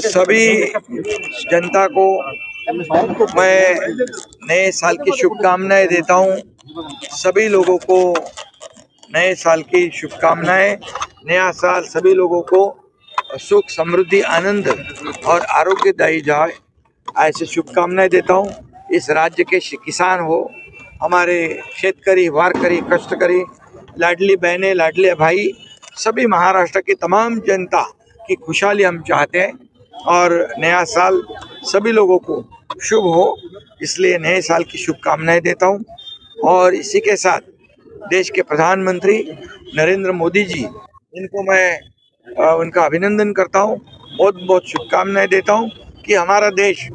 सभी जनता को मैं नए साल की शुभकामनाएं देता हूं। सभी लोगों को नए साल की शुभकामनाएं। नया साल सभी लोगों को सुख, समृद्धि, आनंद और आरोग्यदायी जाए, ऐसे शुभकामनाएं देता हूं। इस राज्य के किसान हो, हमारे शेतकरी, वारकरी, कष्टकरी, लाडली बहनें, लाडले भाई, सभी महाराष्ट्र की तमाम जनता की खुशहाली हम चाहते हैं और नया साल सभी लोगों को शुभ हो, इसलिए नए साल की शुभकामनाएं देता हूं। और इसी के साथ देश के प्रधानमंत्री नरेंद्र मोदी जी, इनको मैं उनका अभिनंदन करता हूं, बहुत बहुत शुभकामनाएं देता हूं कि हमारा देश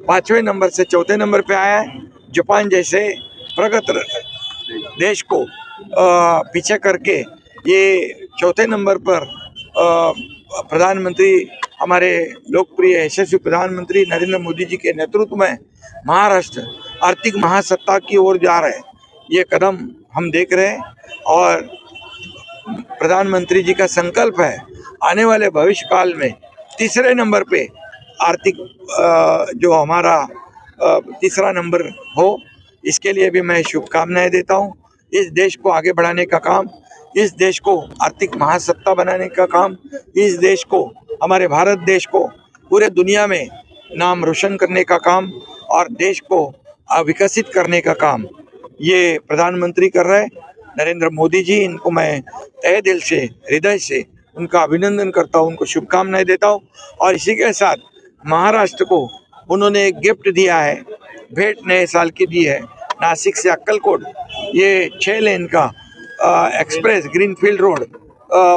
5वें नंबर से 4थे नंबर पे आया है। जापान जैसे प्रगत देश को पीछे करके ये 4थे नंबर पर प्रधानमंत्री, हमारे लोकप्रिय यशस्वी प्रधानमंत्री नरेंद्र मोदी जी के नेतृत्व में महाराष्ट्र आर्थिक महासत्ता की ओर जा रहे हैं। ये कदम हम देख रहे हैं और प्रधानमंत्री जी का संकल्प है आने वाले भविष्य काल में तीसरे नंबर पे आर्थिक जो हमारा तीसरा नंबर हो, इसके लिए भी मैं शुभकामनाएं देता हूं। इस देश को आगे बढ़ाने का काम, इस देश को आर्थिक महासत्ता बनाने का काम, इस देश को, हमारे भारत देश को पूरे दुनिया में नाम रोशन करने का काम और देश को विकसित करने का काम ये प्रधानमंत्री कर रहे हैं नरेंद्र मोदी जी। इनको मैं तहे दिल से, हृदय से उनका अभिनंदन करता हूँ, उनको शुभकामनाएं देता हूँ। और इसी के साथ महाराष्ट्र को उन्होंने एक गिफ्ट दिया है, भेंट नए साल की दी है। नासिक से अक्कलकोट ये 6 लेन का एक्सप्रेस ग्रीनफील्ड रोड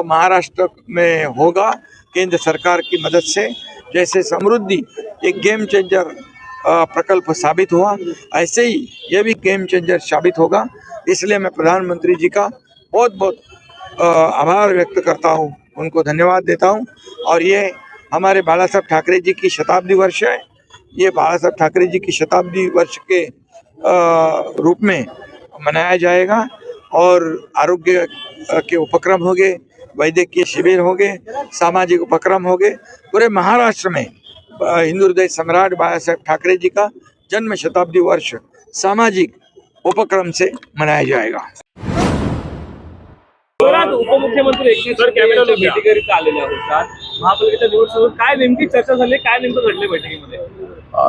महाराष्ट्र में होगा केंद्र सरकार की मदद से। जैसे समृद्धि एक गेम चेंजर प्रकल्प साबित हुआ, ऐसे ही ये भी गेम चेंजर साबित होगा। इसलिए मैं प्रधानमंत्री जी का बहुत बहुत आभार व्यक्त करता हूँ, उनको धन्यवाद देता हूँ। और ये हमारे बाला साहब ठाकरे जी की शताब्दी वर्ष है। ये बाला साहब ठाकरे जी की शताब्दी वर्ष के रूप में मनाया जाएगा और आरोग्य के उपक्रम होंगे, वैद्यकीय शिविर होंगे, सामाजिक उपक्रम होंगे। पूरे महाराष्ट्र में हिंदू हृदय सम्राट बाला साहब ठाकरे जी का जन्म शताब्दी वर्ष सामाजिक उपक्रम से मनाया जाएगा। उपमुख्यमंत्री एकनाथ शिंदे यांच्या भेटीकरिता आलेल्या होतात। महापालिकेच्या निवडणुकीवर काय नेमकी चर्चा झाली, काय नेमकं घडले बैठकीमध्ये?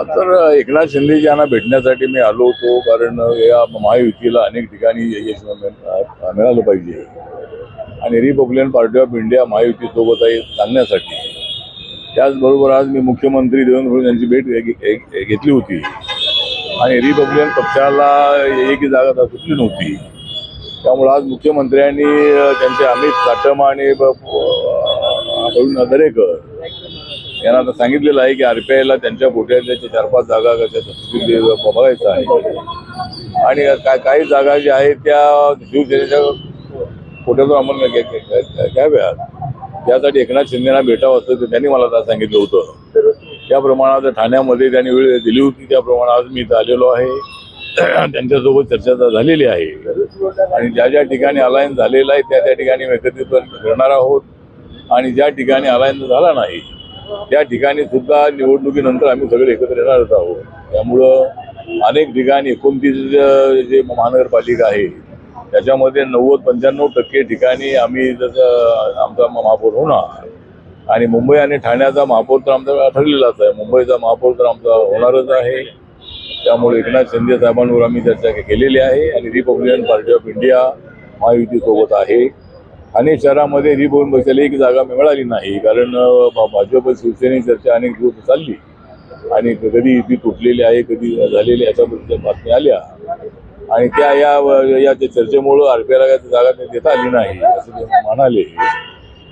तर एकनाथ शिंदे यांना भेटण्यासाठी मी आलो होतो, कारण या महायुतीला अनेक ठिकाणी यश मिळालं पाहिजे आणि रिपब्लिकन पार्टी ऑफ इंडिया महायुतीसोबत आहे सांगण्यासाठी। त्याचबरोबर आज मी मुख्यमंत्री देवेंद्र फडणवीस यांची भेट घेतली होती आणि रिपब्लिकन पक्षाला एकही जागा सुटली नव्हती। त्यामुळे आज मुख्यमंत्र्यांनी त्यांचे अमित साटम आणि अरुण दरेकर यांना सांगितलेलं आहे की RPIला त्यांच्या कोट्यातल्या 4-5 जागा बघायचं आहे आणि काही जागा ज्या आहेत त्या शिवसेनेच्या कोट्यातून आपण घ्याव्यात। त्यासाठी एकनाथ शिंदेना भेटावं असं त्यांनी मला सांगितलं होतं। त्या प्रमाणात ठाण्यामध्ये त्यांनी वेळ दिली होती, त्याप्रमाणे आज मी इथं आलेलो आहे। त्यांच्यासोबत चर्चा झालेली आहे आणि ज्या ज्या ठिकाणी अलायन्स झालेला आहे त्या ठिकाणी एकत्रित करणार आहोत आणि ज्या ठिकाणी अलायन्स झाला नाही त्या ठिकाणी सुद्धा निवडणुकीनंतर आम्ही सगळे एकत्र येणारच आहोत। त्यामुळं अनेक ठिकाणी 29 जे महानगरपालिका आहे त्याच्यामध्ये 90-95% ठिकाणी आम्ही जसं आमचा महापौर होणार आणि मुंबई आणि ठाण्याचा महापौर तर आमचा ठरलेलाच आहे, मुंबईचा महापौर तर आमचा होणारच आहे। त्यामुळे एकनाथ शिंदे साहेबांवर आम्ही चर्चा केलेली आहे आणि रिपब्लिकन पार्टी ऑफ इंडिया महायुतीसोबत आहे। अनेक शहरामध्ये रिपब्लिकन पक्षाला एक जागा मिळाली नाही, कारण भाजप शिवसेनेची चर्चा अनेक दिवस चालली आणि कधी ती तुटलेली आहे, कधी झालेली याच्याबद्दल बातम्या आल्या आणि त्या या चर्चेमुळं RPIला काही जागा देता आली नाही असं ते म्हणाले।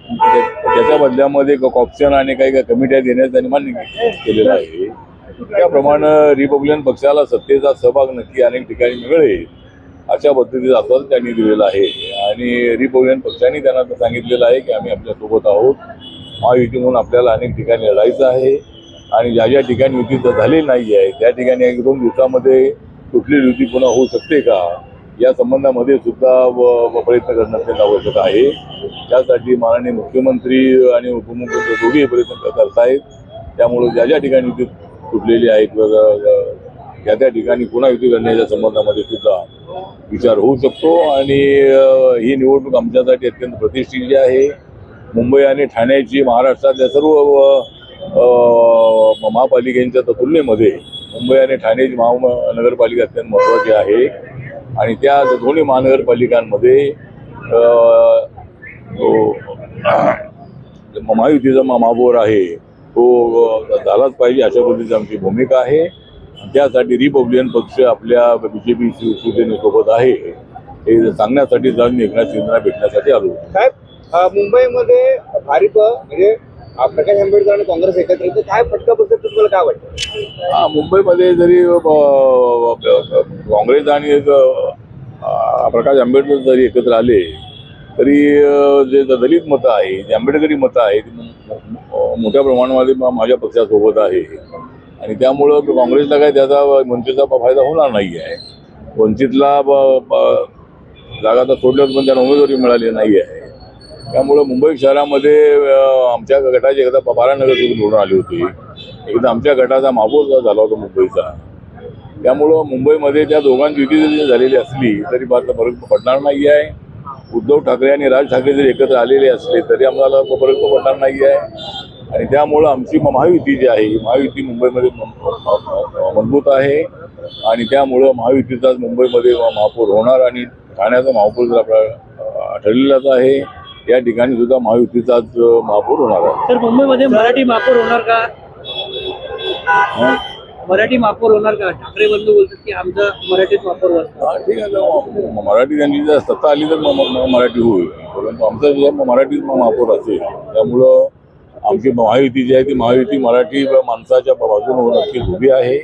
त्याच्या बदल्यामध्ये ऑप्शन आणि काही कमिट्या देण्यास त्यांनी मान्य केलेलं आहे। त्याप्रमाणे रिपब्लिकन पक्षाला सत्तेचा सहभाग नक्की अनेक ठिकाणी मिळेल अशा पद्धतीचा आश्वासन त्यांनी दिलेलं आहे आणि रिपब्लिकन पक्षाने त्यांना सांगितलेलं आहे की आम्ही आपल्यासोबत आहोत, महायुती म्हणून आपल्याला अनेक ठिकाणी लढायचं आहे आणि ज्या ज्या ठिकाणी युती झालेली नाही आहे त्या ठिकाणी 1-2 दिवसामध्ये कुठली युती पुन्हा होऊ शकते का या संबंधामध्ये सुद्धा प्रयत्न करणं अत्यंत आवश्यक आहे. त्यासाठी माननीय मुख्यमंत्री आणि उपमुख्यमंत्री दोघेही प्रयत्न करतायत. त्यामुळे ज्या ज्या ठिकाणी युती तुटलेली आहेत त्या ठिकाणी पुन्हा युती करण्याच्या संबंधामध्ये सुद्धा विचार होऊ शकतो. आणि ही निवडणूक आमच्यासाठी अत्यंत प्रतिष्ठेची आहे. मुंबई आणि ठाण्याची महाराष्ट्रातल्या सर्व महापालिकांच्या तुलनेमध्ये मुंबई आणि ठाण्याची महानगरपालिका अत्यंत महत्त्वाची आहे. आणि त्या दोन्ही महानगरपालिकांमध्ये महायुतीचा महापौर आहे तो झालाच पाहिजे अशा पद्धतीची आमची भूमिका आहे. त्यासाठी रिपब्लिकन पक्ष आपल्या बीजेपी शिवसेनेसोबत आहे हे सांगण्यासाठी जाऊन एकनाथ शिंदेना भेटण्यासाठी आलो. साहेब, मुंबईमध्ये भारिप म्हणजे प्रकाश आंबेडकर आणि काँग्रेस एकत्र येतं, काय फटका बसतो तुम्हाला काय वाटतं? मुंबईमध्ये जरी काँग्रेस आणि प्रकाश आंबेडकर जरी एकत्र आले तरी जे दलित मतं आहे, जे आंबेडकरी मतं आहे ती मोठ्या प्रमाणामध्ये माझ्या पक्षासोबत आहे. आणि त्यामुळं काँग्रेसला काय त्याचा वंचितचा फायदा होणार नाही आहे. वंचितला जागा तर सोडल्याच पण त्यांना उमेदवारी मिळाली नाही आहे. त्यामुळं मुंबई शहरामध्ये आमच्या गटाची एकदा 12 नगरसेवक निवडून आली होती. एकदा आमच्या गटाचा महापौर झाला होता मुंबईचा. त्यामुळं मुंबईमध्ये त्या दोघांची युती जरी झालेली असली तरी फार फरक पडणार नाही आहे. उद्धव ठाकरे आणि राज ठाकरे जरी एकत्र आलेले असले तरी आम्हाला फरक पडणार नाही आहे. आणि त्यामुळं आमची महायुती जी आहे महायुती मुंबईमध्ये मजबूत आहे. आणि त्यामुळं महायुतीचाच मुंबईमध्ये महापौर होणार आणि ठाण्याचा महापौर जर आपला ठरलेलाच आहे. या ठिकाणी सुद्धा महायुतीचाच महापौर होणार आहे. तर मुंबईमध्ये मराठी महापौर होणार का? मराठी महापौर होणार का? ठाकरे बंधू बोलतात की आमचा मराठीत महापौर होणार. ठीक आहे, मराठी त्यांनी जर सत्ता आली तर मराठी होईल, परंतु आमचा जे मराठीत महापौर असेल. त्यामुळं आमची महायुती जी आहे ती महायुती मराठी माणसाच्या बाजूने नक्कीच उभी आहे.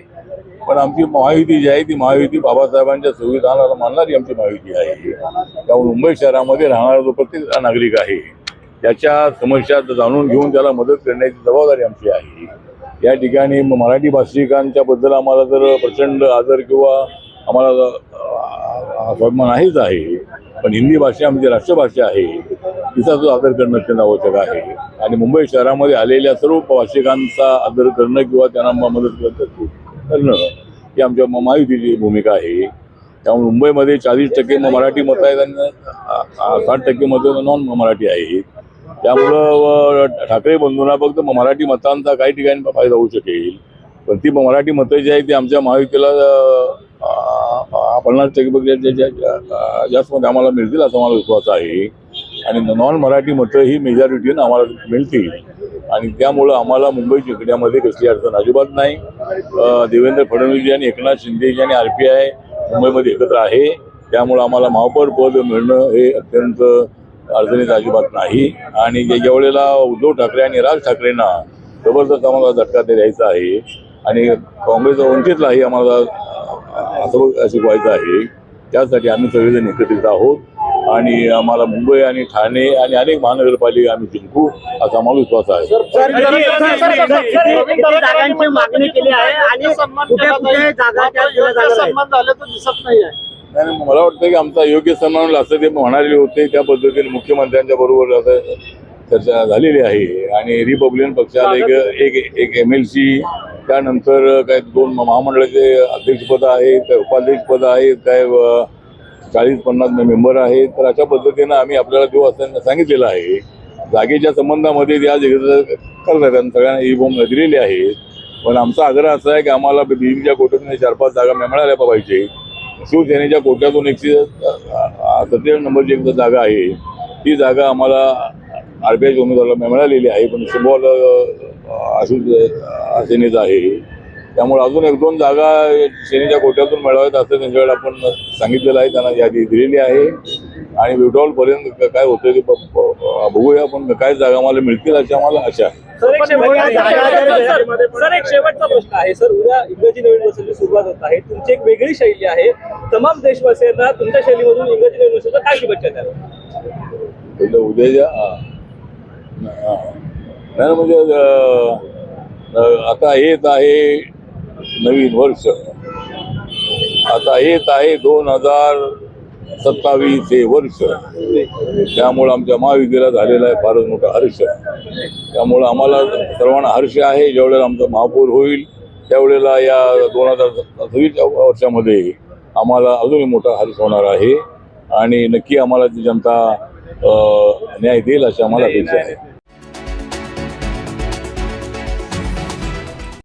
पण आमची महायुती जी आहे ती महायुती बाबासाहेबांच्या संविधानाला मानणारी आमची महायुती आहे. त्यामुळे मुंबई शहरामध्ये राहणारा जो प्रत्येक नागरिक आहे त्याच्या समस्या जाणून घेऊन त्याला मदत करण्याची जबाबदारी आमची आहे. या ठिकाणी मराठी भाषिकांच्या बद्दल आम्हाला जर प्रचंड आदर किंवा आम्हाला स्वाभिमान आहेच आहे. पण हिंदी भाषा आमची राष्ट्रभाषा आहे, तिचा जो आदर करणं अत्यंत आवश्यक आहे. आणि मुंबई शहरामध्ये आलेल्या सर्व भाषिकांचा आदर करणं किंवा त्यांना मदत करणं ही आमच्या महायुतीची भूमिका आहे. त्यामुळे मुंबईमध्ये 40% मराठी मतं आहेत आणि 60% मतं नॉन मराठी आहेत. त्यामुळं ठाकरे बंधूंना फक्त मराठी मतांचा काही ठिकाणी फायदा होऊ शकेल. पण ती मराठी मतं जी आहेत ती आमच्या महायुतीला 50% जास्त मध्ये आम्हाला मिळतील असा मला विश्वास आहे. आणि नॉन मराठी मतं ही मेजॉरिटीनं आम्हाला मिळतील. आणि त्यामुळं आम्हाला मुंबई जिंकण्यामध्ये कसली अडचण अजिबात नाही. देवेंद्र फडणवीस आणि एकनाथ शिंदे आणि RPI मुंबईमध्ये एकत्र आहे. त्यामुळं आम्हाला महापौर पद मिळणं हे अत्यंत अडचणीत अजिबात नाही. आणि ज्या वेळेला उद्धव ठाकरे आणि राज ठाकरेंना जबरदस्त आम्हाला झटका द्यायचा आहे आणि काँग्रेस वंचितलाही आम्हाला असं शिकवायचं आहे. त्यासाठी आम्ही सगळेजण एकत्रित आहोत आणि आम्हाला मुंबई आणि ठाणे आणि अनेक महानगरपालिका आम्ही जिंकू असा आम्हाला विश्वास आहे. जागांची मागणी केली आहे आणि कुठे जागा दिसत नाही आहे. नाही, मला वाटतं की आमचा योग्य सन्मान असं ते म्हणाले होते त्या पद्धतीने मुख्यमंत्र्यांच्या बरोबर आता चर्चा झालेली आहे. आणि रिपब्लिकन पक्षाला एक MLC, त्यानंतर काय 2 महामंडळाचे अध्यक्षपद आहेत, काय उपाध्यक्षपद आहेत, काय 40-50 मेंबर आहेत. तर अशा पद्धतीनं आम्ही आपल्याला देऊ असं सांगितलेलं आहे. जागेच्या संबंधामध्ये त्या करतात आणि सगळ्यांना ई-बॉम्ब दिलेली आहेत. पण आमचा आग्रह असा आहे की आम्हाला BJPच्या कोट्यातून 4-5 जागा मिळाल्या पाहिजे. शिवसेनेच्या कोट्यातून 147 नंबरची एक जागा आहे, ती जागा आम्हाला RPIच्या उमेदवाराला मिळालेली आहे. पण सिम्बॉल सेनेचा आहे. त्यामुळे अजून 1-2 जागा सेनेच्या कोट्यातून मिळाव्यात असं त्यांच्याकडे आपण सांगितलेलं आहे. त्यांना यादी दिलेली आहे. आणि विड्रॉलपर्यंत काय होतं ते बघूया. पण काय जागा आम्हाला मिळतील अशी आम्हाला आशा आहे. सर, एक शेवटचा प्रश्न आहे. सर, उद्या इंग्रजी नवीन वर्षाची सुरुवात होत आहे. तुमची एक वेगळी शैली आहे. तमाम देशवासियांना तुमच्या शैलीमधून इंग्रजी नवीन वर्षाचा काय शुभेच्छा द्याल? उद्याच्या नाही म्हणजे आता येत आहे नवीन वर्ष, आता येत आहे 2024. 27 वर्ष. त्यामुळं आमच्या महायुतीला झालेला आहे फारच मोठा हर्ष. त्यामुळं आम्हाला सर्वांना हर्ष आहे. ज्यावेळेला आमचा महापौर होईल त्यावेळेला या 2026 वर्षामध्ये आम्हाला अजूनही मोठा हर्ष होणार आहे आणि नक्की आम्हाला ती जनता न्याय देईल अशी आम्हाला अपेक्षा आहे.